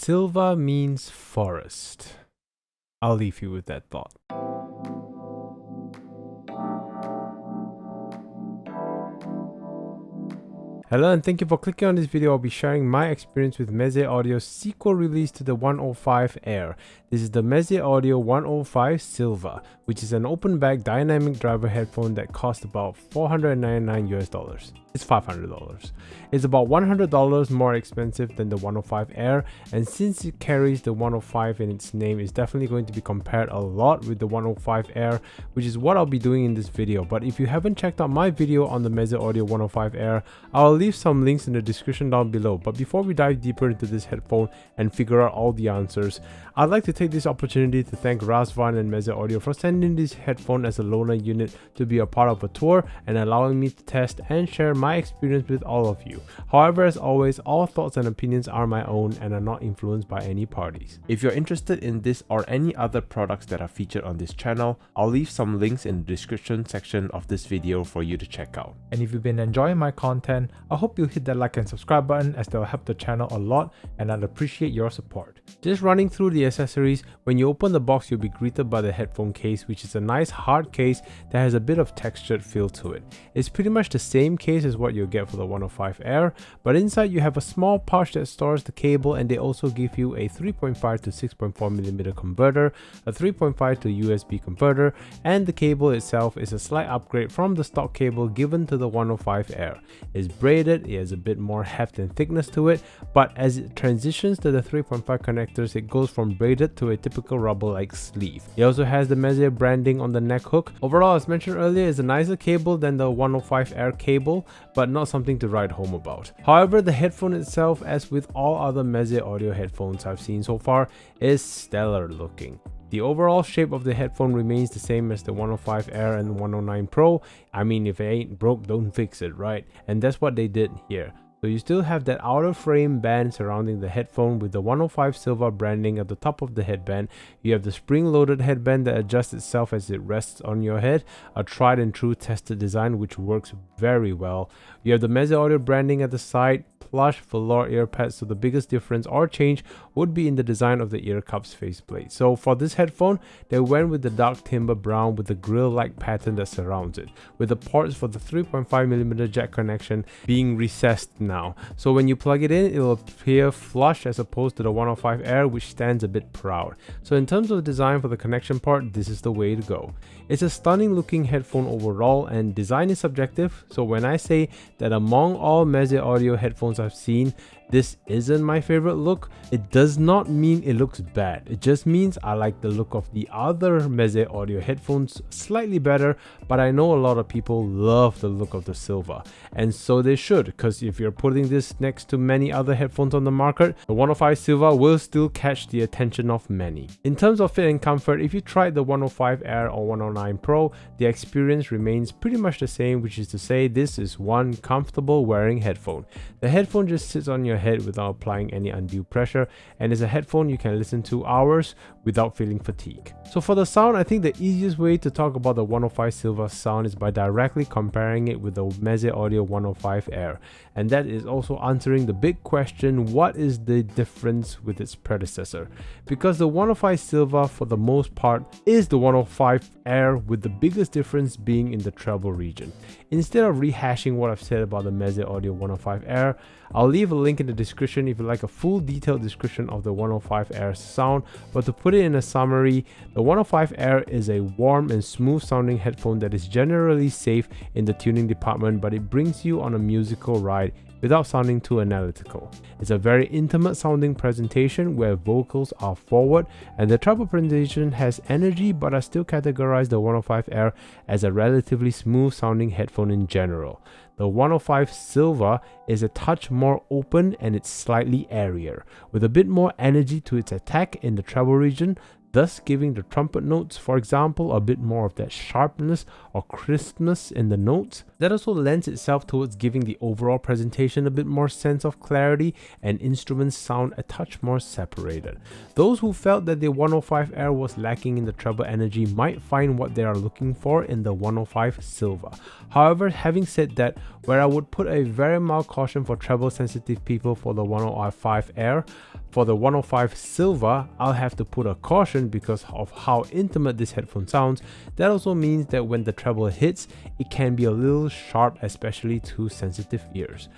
Silva means forest. I'll leave you with that thought. Hello and thank you for clicking on this video. I'll be sharing my experience with Meze Audio's sequel release to the 105 AER. This is the Meze Audio 105 Silva, which is an open back dynamic driver headphone that costs about $499 US. It's $500. It's about $100 more expensive than the 105 AER, and since it carries the 105 in its name, it's definitely going to be compared a lot with the 105 AER, which is what I'll be doing in this video. But if you haven't checked out my video on the Meze Audio 105 AER, I'll leave some links in the description down below. But before we dive deeper into this headphone and figure out all the answers, I'd like to take this opportunity to thank Razvan and Meze Audio for sending this headphone as a loaner unit to be a part of a tour and allowing me to test and share my experience with all of you. However, as always, all thoughts and opinions are my own and are not influenced by any parties. If you're interested in this or any other products that are featured on this channel, I'll leave some links in the description section of this video for you to check out. And if you've been enjoying my content, I hope you'll hit that like and subscribe button, as they'll help the channel a lot and I'd appreciate your support. Just running through the accessories, when you open the box you'll be greeted by the headphone case, which is a nice hard case that has a bit of textured feel to it. It's pretty much the same case as what you'll get for the 105 AER, but inside you have a small pouch that stores the cable, and they also give you a 3.5 to 6.4mm converter, a 3.5 to USB converter, and the cable itself is a slight upgrade from the stock cable given to the 105 AER. It's braided, it has a bit more heft and thickness to it, but as it transitions to the 3.5 connectors, it goes from braided to a typical rubber-like sleeve. It also has the Meze branding on the neck hook. Overall, as mentioned earlier, it's a nicer cable than the 105 AER cable, but not something to write home about. However, the headphone itself, as with all other Meze Audio headphones I've seen so far, is stellar looking. The overall shape of the headphone remains the same as the 105 AER and 109 Pro. I mean, if it ain't broke, don't fix it, right? And that's what they did here. So you still have that outer frame band surrounding the headphone with the 105 Silva branding at the top of the headband. You have the spring-loaded headband that adjusts itself as it rests on your head, a tried and true tested design which works very well. You have the Meze Audio branding at the side, plush velour ear pads, so the biggest difference or change would be in the design of the ear cups faceplate. So for this headphone, they went with the dark timber brown with the grill-like pattern that surrounds it, with the ports for the 3.5mm jack connection being recessed now. So when you plug it in, it will appear flush as opposed to the 105 AER, which stands a bit proud. So in terms of design for the connection part, this is the way to go. It's a stunning looking headphone overall, and design is subjective. So when I say that among all Meze Audio headphones I've seen, this isn't my favorite look, it does not mean it looks bad. It just means I like the look of the other Meze Audio headphones slightly better, but I know a lot of people love the look of the Silva, and so they should, because if you're putting this next to many other headphones on the market, the 105 Silva will still catch the attention of many. In terms of fit and comfort, if you tried the 105 AER or 109 Pro, the experience remains pretty much the same, which is to say this is one comfortable wearing headphone. The headphone just sits on your head without applying any undue pressure, and is a headphone you can listen to hours without feeling fatigue. So for the sound, I think the easiest way to talk about the 105 Silva sound is by directly comparing it with the Meze Audio 105 AER, and that is also answering the big question, what is the difference with its predecessor? Because the 105 Silva for the most part is the 105 AER, with the biggest difference being in the treble region. Instead of rehashing what I've said about the Meze Audio 105 AER, I'll leave a link in the description if you like a full detailed description of the 105 AER sound, but to put it in a summary, the 105 AER is a warm and smooth sounding headphone that is generally safe in the tuning department, but it brings you on a musical ride without sounding too analytical. It's a very intimate sounding presentation where vocals are forward, and the treble presentation has energy, but I still categorize the 105 AER as a relatively smooth sounding headphone in general. The 105 Silva is a touch more open and it's slightly airier, with a bit more energy to its attack in the treble region, thus giving the trumpet notes, for example, a bit more of that sharpness or crispness in the notes. That also lends itself towards giving the overall presentation a bit more sense of clarity, and instruments sound a touch more separated. Those who felt that the 105 AER was lacking in the treble energy might find what they are looking for in the 105 Silva. However, having said that, where I would put a very mild caution for treble sensitive people for the 105 AER, For the 105 Silva, I'll have to put a caution because of how intimate this headphone sounds. That also means that when the treble hits, it can be a little sharp, especially to sensitive ears.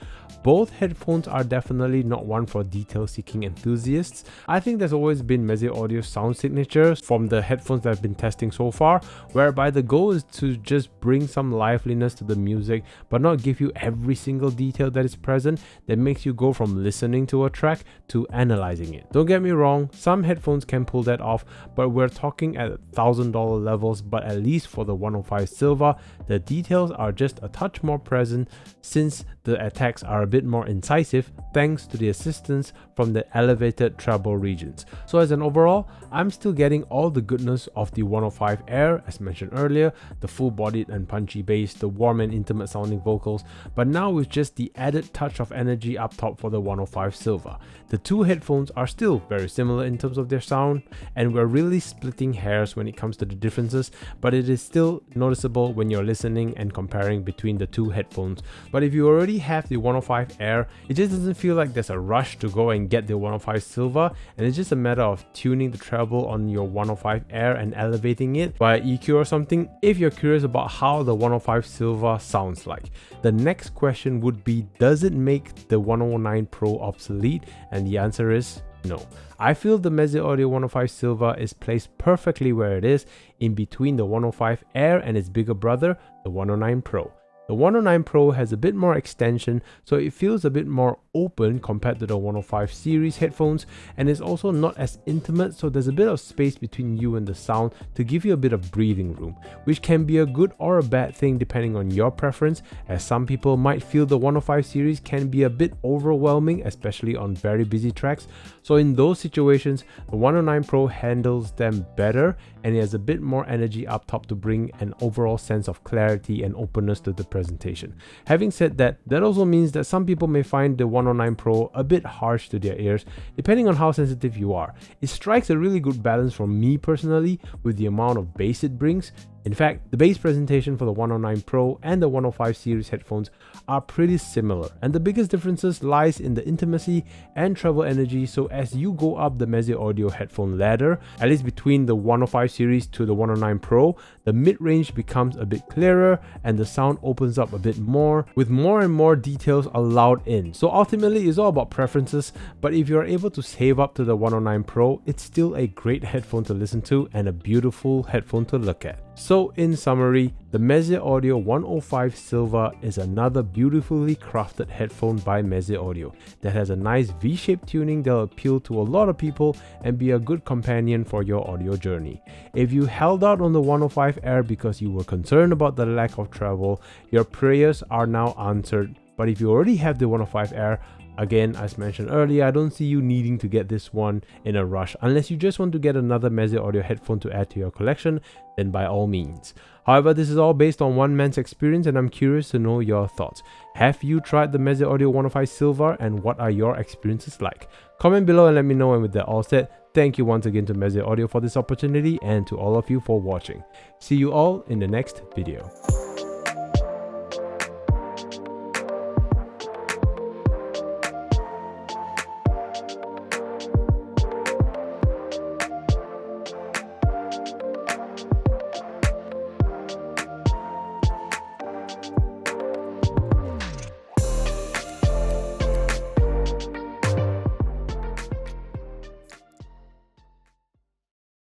Both headphones are definitely not one for detail-seeking enthusiasts. I think there's always been Meze Audio's sound signatures from the headphones that I've been testing so far, whereby the goal is to just bring some liveliness to the music, but not give you every single detail that is present that makes you go from listening to a track to analyzing it. Don't get me wrong, some headphones can pull that off, but we're talking at $1,000 levels. But at least for the 105 Silva, the details are just a touch more present since the attacks are a bit more incisive thanks to the assistance from the elevated treble regions. So as an overall, I'm still getting all the goodness of the 105 AER, as mentioned earlier, the full-bodied and punchy bass, the warm and intimate sounding vocals, but now with just the added touch of energy up top for the 105 Silva. The two headphones are still very similar in terms of their sound, and we're really splitting hairs when it comes to the differences, but it is still noticeable when you're listening and comparing between the two headphones. But if you already have the 105 AER, it just doesn't feel like there's a rush to go and get the 105 Silva, and it's just a matter of tuning the treble on your 105 AER and elevating it via EQ or something if you're curious about how the 105 Silva sounds like. The next question would be, does it make the 109 Pro obsolete? And the answer is no. I feel the Meze Audio 105 Silva is placed perfectly where it is, in between the 105 AER and its bigger brother, the 109 Pro. The 109 Pro has a bit more extension, so it feels a bit more open compared to the 105 series headphones, and it's also not as intimate, so there's a bit of space between you and the sound to give you a bit of breathing room, which can be a good or a bad thing depending on your preference, as some people might feel the 105 series can be a bit overwhelming, especially on very busy tracks. So in those situations, the 109 Pro handles them better, and it has a bit more energy up top to bring an overall sense of clarity and openness to the presentation. Having said that, that also means that some people may find the 109 Pro a bit harsh to their ears, depending on how sensitive you are. It strikes a really good balance for me personally with the amount of bass it brings. In fact, the bass presentation for the 109 Pro and the 105 series headphones are pretty similar, and the biggest differences lies in the intimacy and treble energy. So as you go up the Meze Audio headphone ladder, at least between the 105 series to the 109 Pro, the mid-range becomes a bit clearer and the sound opens up a bit more, with more and more details allowed in. So ultimately, it's all about preferences, but if you're able to save up to the 109 Pro, it's still a great headphone to listen to and a beautiful headphone to look at. So in summary, the Meze Audio 105 Silva is another beautifully crafted headphone by Meze Audio that has a nice V-shaped tuning that'll appeal to a lot of people and be a good companion for your audio journey. If you held out on the 105 AER because you were concerned about the lack of treble, your prayers are now answered. But if you already have the 105 AER, again, as mentioned earlier, I don't see you needing to get this one in a rush. Unless you just want to get another Meze Audio headphone to add to your collection, then by all means. However, this is all based on one man's experience, and I'm curious to know your thoughts. Have you tried the Meze Audio 105 Silva, and what are your experiences like? Comment below and let me know. And with that all said, thank you once again to Meze Audio for this opportunity, and to all of you for watching. See you all in the next video.